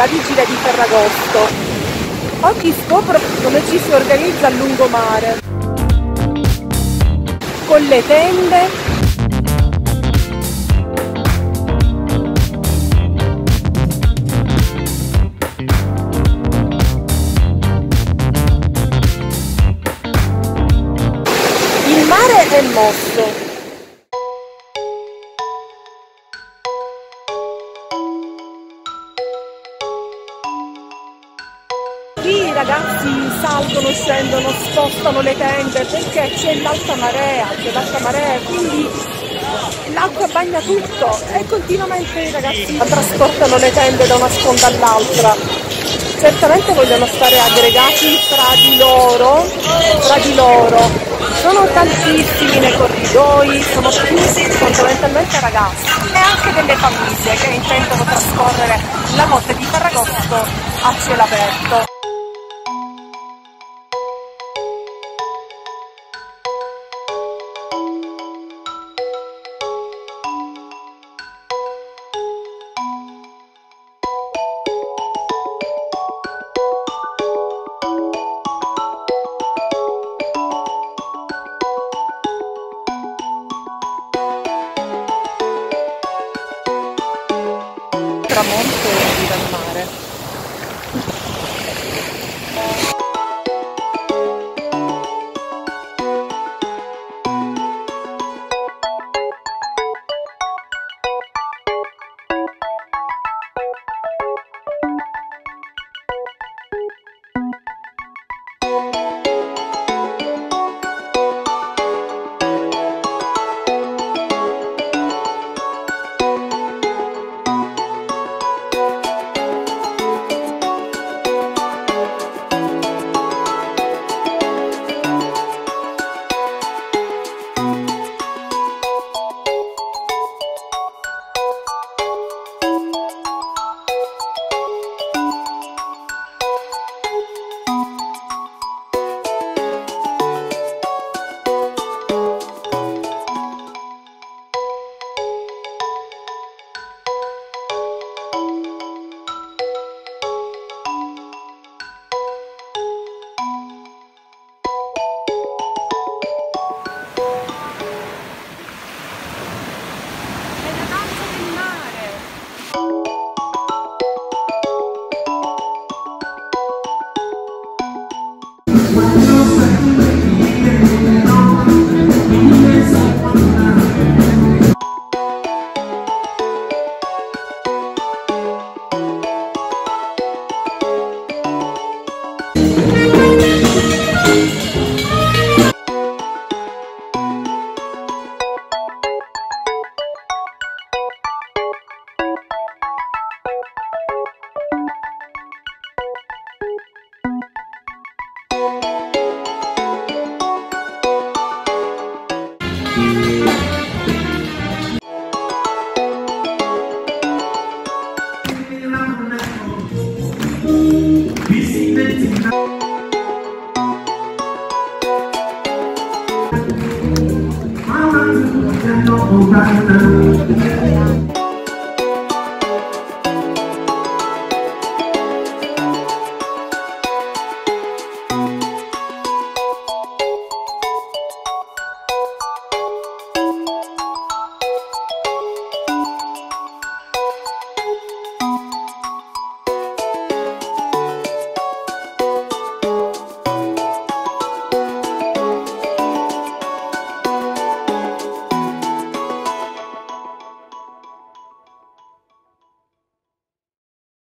la vigilia di Ferragosto. Oggi scopro come ci si organizza a lungomare, con le tende, il mare è mosso. Qui i ragazzi salgono, scendono, spostano le tende perché c'è l'alta marea, quindi l'acqua bagna tutto e continuamente i ragazzi trasportano le tende da una sponda all'altra. Certamente vogliono stare aggregati tra di loro. Sono tantissimi nei corridoi, sono tutti fondamentalmente ragazzi e anche delle famiglie che intendono trascorrere la notte di Ferragosto a cielo aperto. Tramonto e arriva il mare.